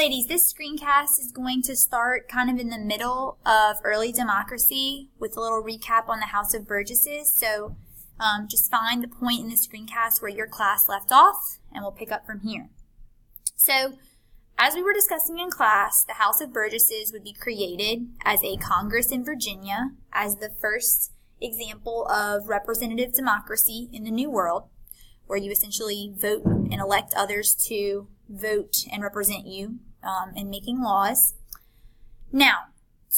ladies, this screencast is going to start kind of in the middle of early democracy with a little recap on the House of Burgesses. So just find the point in the screencast where your class left off, and we'll pick up from here. So as we were discussing in class, the House of Burgesses would be created as a Congress in Virginia as the first example of representative democracy in the New World, where you essentially vote and elect others to vote and represent you in making laws. Now,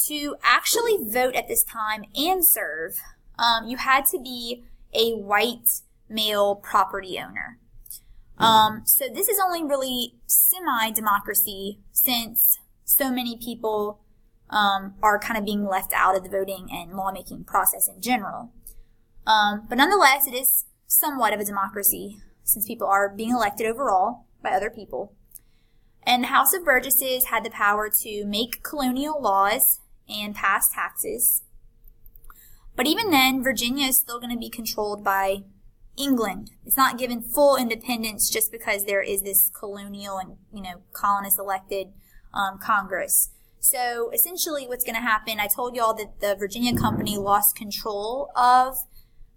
to actually vote at this time and serve, you had to be a white male property owner. So this is only really semi-democracy since so many people are kind of being left out of the voting and lawmaking process in general. But nonetheless, it is somewhat of a democracy since people are being elected overall by other people. And the House of Burgesses had the power to make colonial laws and pass taxes. But even then, Virginia is still going to be controlled by England. It's not given full independence just because there is this colonial and, colonist elected Congress. So essentially what's going to happen, I told y'all that the Virginia Company lost control of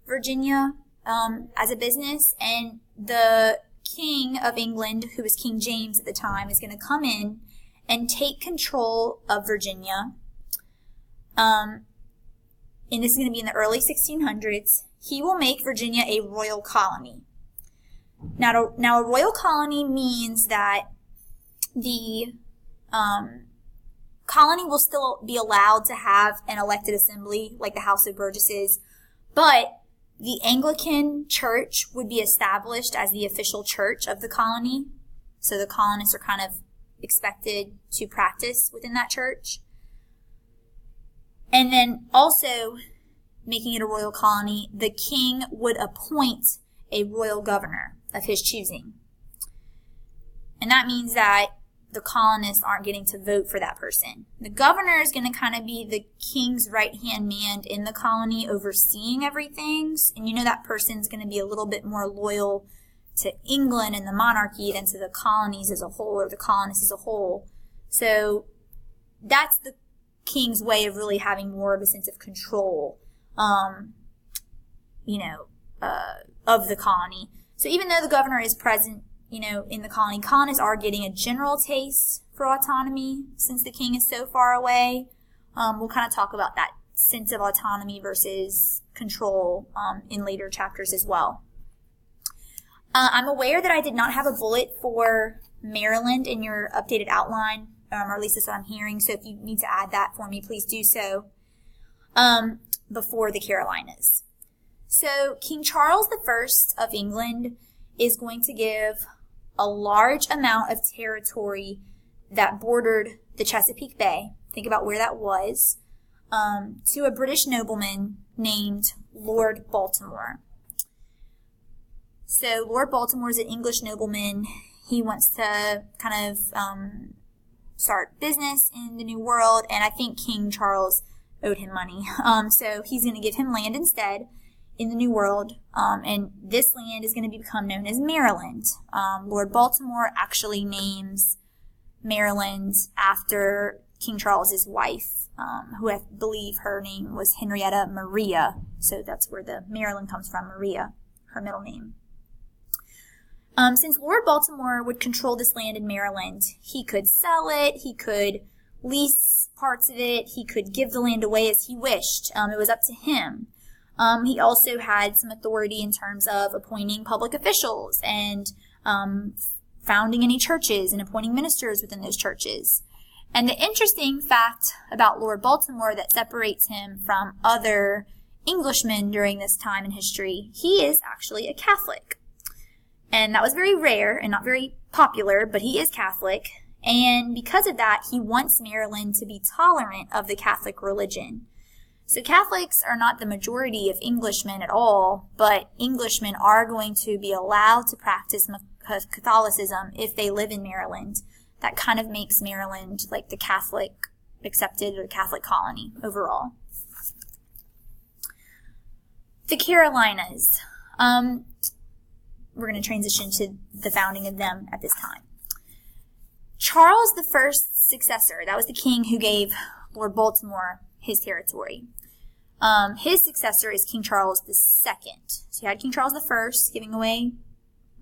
Virginia as a business, and the King of England, who was King James at the time, is going to come in and take control of Virginia. And this is going to be in the early 1600s. He will make Virginia a royal colony. Now a royal colony means that the colony will still be allowed to have an elected assembly like the House of Burgesses, but the Anglican Church would be established as the official church of the colony. So the colonists are kind of expected to practice within that church. And then also, making it a royal colony, the king would appoint a royal governor of his choosing. And that means that the colonists aren't getting to vote for that person. The governor is going to kind of be the king's right-hand man in the colony overseeing everything. And that person's going to be a little bit more loyal to England and the monarchy than to the colonies as a whole or the colonists as a whole. So that's the king's way of really having more of a sense of control, of the colony. So even though the governor is present, in the colony, colonists are getting a general taste for autonomy since the king is so far away. We'll kind of talk about that sense of autonomy versus control in later chapters as well. I'm aware that I did not have a bullet for Maryland in your updated outline, or at least that's what I'm hearing, so if you need to add that for me, please do so, before the Carolinas. So King Charles I of England is going to give a large amount of territory that bordered the Chesapeake Bay, think about where that was, to a British nobleman named Lord Baltimore. So Lord Baltimore is an English nobleman. He wants to kind of start business in the New World, and I think King Charles owed him money. So he's going to give him land instead in the New World, and this land is going to become known as Maryland. Lord Baltimore actually names Maryland after King Charles's wife, who I believe her name was Henrietta Maria, so that's where the Maryland comes from, Maria, her middle name. Since Lord Baltimore would control this land in Maryland, he could sell it, he could lease parts of it, he could give the land away as he wished. It was up to him. He also had some authority in terms of appointing public officials and founding any churches and appointing ministers within those churches. And the interesting fact about Lord Baltimore that separates him from other Englishmen during this time in history, he is actually a Catholic. And that was very rare and not very popular, but he is Catholic. And because of that, he wants Maryland to be tolerant of the Catholic religion. So Catholics are not the majority of Englishmen at all, but Englishmen are going to be allowed to practice Catholicism if they live in Maryland. That kind of makes Maryland like the Catholic accepted or Catholic colony overall. The Carolinas. We're going to transition to the founding of them at this time. Charles the First's successor, that was the king who gave Lord Baltimore his territory. His successor is King Charles II. So you had King Charles I giving away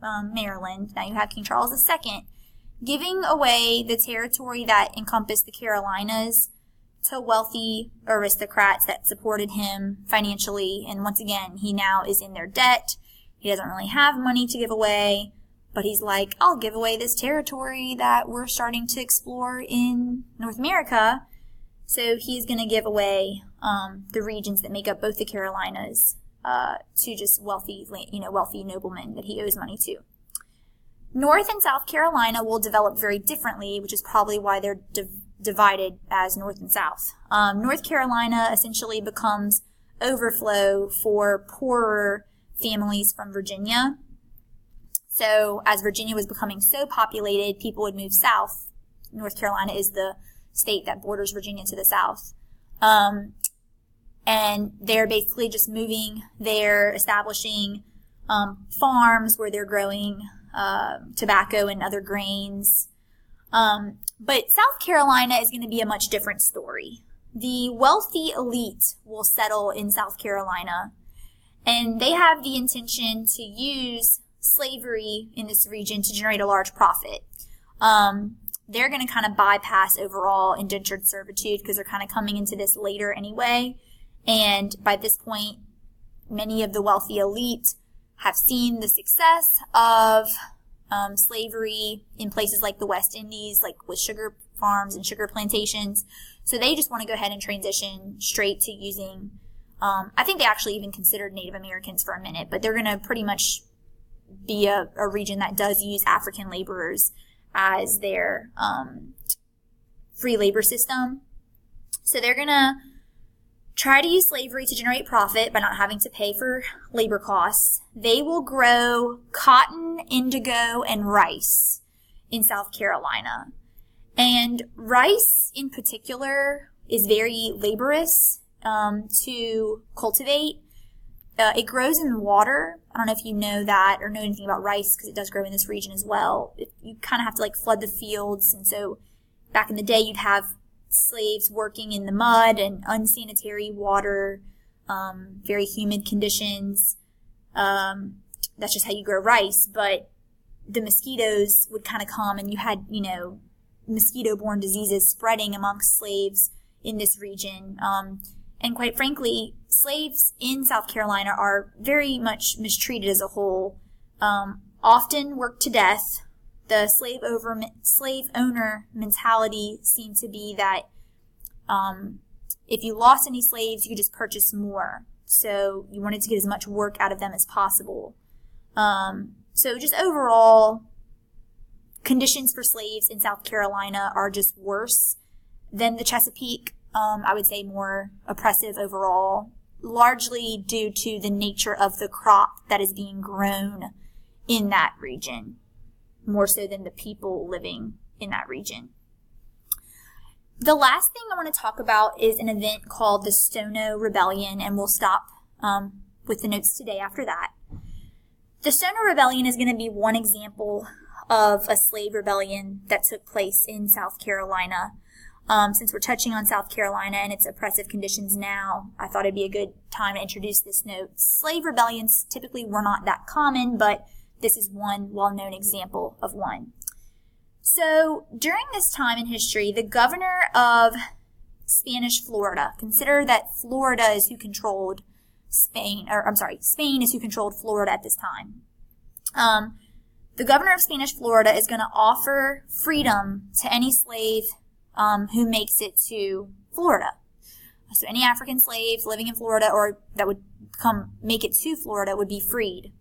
Maryland. Now you have King Charles II giving away the territory that encompassed the Carolinas to wealthy aristocrats that supported him financially. And once again, he now is in their debt. He doesn't really have money to give away, but he's like, I'll give away this territory that we're starting to explore in North America. So he's going to give away the regions that make up both the Carolinas to just wealthy noblemen that he owes money to. North and South Carolina will develop very differently, which is probably why they're divided as North and South. North Carolina essentially becomes overflow for poorer families from Virginia. So as Virginia was becoming so populated, people would move south. North Carolina is the state that borders Virginia to the south. And they're basically just moving there, establishing farms where they're growing tobacco and other grains. But South Carolina is going to be a much different story. The wealthy elite will settle in South Carolina, and they have the intention to use slavery in this region to generate a large profit. They're going to kind of bypass overall indentured servitude because they're kind of coming into this later anyway. And by this point, many of the wealthy elite have seen the success of slavery in places like the West Indies, like with sugar farms and sugar plantations. So they just want to go ahead and transition straight to using, I think they actually even considered Native Americans for a minute, but they're going to pretty much be a region that does use African laborers as their free labor system. So they're going to try to use slavery to generate profit by not having to pay for labor costs. They will grow cotton, indigo, and rice in South Carolina. And rice in particular is very laborious to cultivate. It grows in water. I don't know if you know that or know anything about rice because it does grow in this region as well. You kind of have to like flood the fields. And so back in the day, you'd have slaves working in the mud and unsanitary water, very humid conditions. That's just how you grow rice. But the mosquitoes would kind of come and you had, mosquito-borne diseases spreading amongst slaves in this region. And quite frankly, slaves in South Carolina are very much mistreated as a whole, often worked to death. The slave owner mentality seemed to be that if you lost any slaves, you could just purchase more. So you wanted to get as much work out of them as possible. So just overall, conditions for slaves in South Carolina are just worse than the Chesapeake. I would say more oppressive overall, largely due to the nature of the crop that is being grown in that region, more so than the people living in that region. The last thing I want to talk about is an event called the Stono Rebellion, and we'll stop with the notes today after that. The Stono Rebellion is going to be one example of a slave rebellion that took place in South Carolina. Since we're touching on South Carolina and its oppressive conditions now, I thought it'd be a good time to introduce this note. Slave rebellions typically were not that common, but this is one well-known example of one. So during this time in history, the governor of Spanish Florida, consider that Florida is who controlled Spain is who controlled Florida at this time. The governor of Spanish Florida is going to offer freedom to any slave who makes it to Florida. So any African slaves living in Florida or that would make it to Florida would be freed.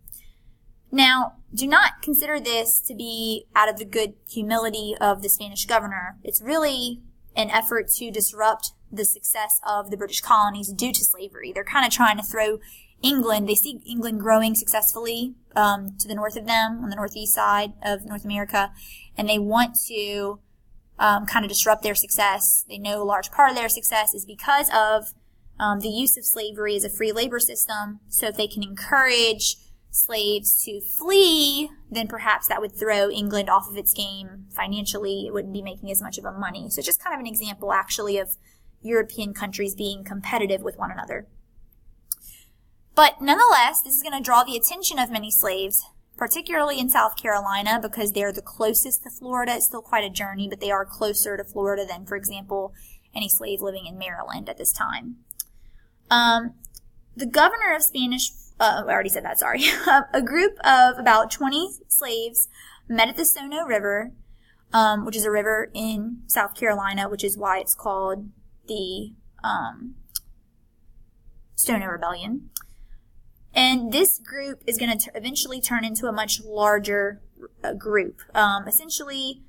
Now, do not consider this to be out of the good humility of the Spanish governor. It's really an effort to disrupt the success of the British colonies due to slavery. They're kind of trying to throw England. They see England growing successfully to the north of them, on the northeast side of North America, and they want to kind of disrupt their success. They know a large part of their success is because of the use of slavery as a free labor system. So if they can encourage slaves to flee, then perhaps that would throw England off of its game financially. It wouldn't be making as much of a money. So just kind of an example, actually, of European countries being competitive with one another. But nonetheless, this is going to draw the attention of many slaves, particularly in South Carolina, because they're the closest to Florida. It's still quite a journey, but they are closer to Florida than, for example, any slave living in Maryland at this time. The governor of Spanish, I already said that, sorry. A group of about 20 slaves met at the Stono River, which is a river in South Carolina, which is why it's called the Stono Rebellion. And this group is going to eventually turn into a much larger group. Essentially,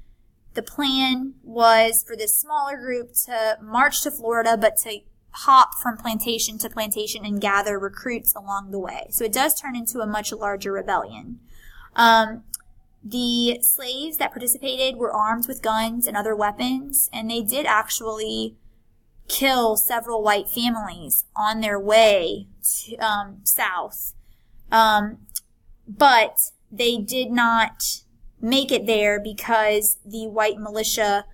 the plan was for this smaller group to march to Florida, but to hop from plantation to plantation and gather recruits along the way. So it does turn into a much larger rebellion. The slaves that participated were armed with guns and other weapons, and they did actually kill several white families on their way to, south. But they did not make it there because the white militia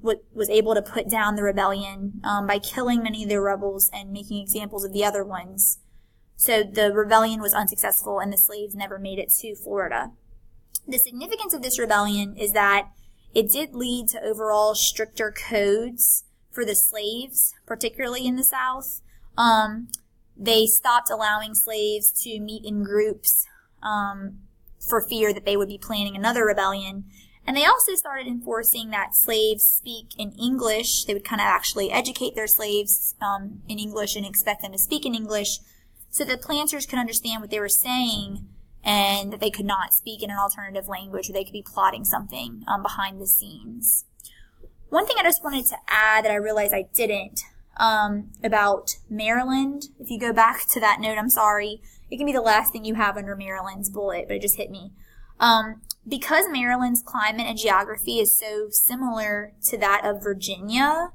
was able to put down the rebellion by killing many of the rebels and making examples of the other ones. So the rebellion was unsuccessful and the slaves never made it to Florida. The significance of this rebellion is that it did lead to overall stricter codes for the slaves, particularly in the South. They stopped allowing slaves to meet in groups for fear that they would be planning another rebellion. And they also started enforcing that slaves speak in English. They would kind of actually educate their slaves in English and expect them to speak in English so that planters could understand what they were saying and that they could not speak in an alternative language or they could be plotting something behind the scenes. One thing I just wanted to add that I realized I didn't about Maryland, if you go back to that note, I'm sorry, it can be the last thing you have under Maryland's bullet, but it just hit me. Because Maryland's climate and geography is so similar to that of Virginia,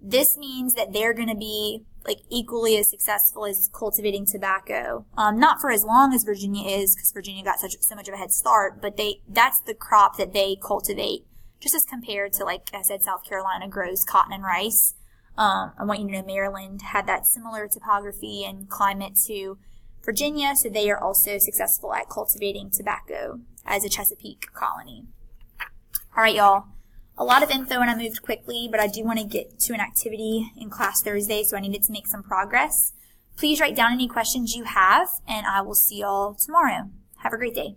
this means that they're going to be like equally as successful as cultivating tobacco. Not for as long as Virginia is, because Virginia got so much of a head start, but that's the crop that they cultivate, just as compared to, like I said, South Carolina grows cotton and rice. I want you to know Maryland had that similar topography and climate to Virginia, so they are also successful at cultivating tobacco as a Chesapeake colony. All right, y'all. A lot of info and I moved quickly, but I do want to get to an activity in class Thursday, so I needed to make some progress. Please write down any questions you have, and I will see y'all tomorrow. Have a great day.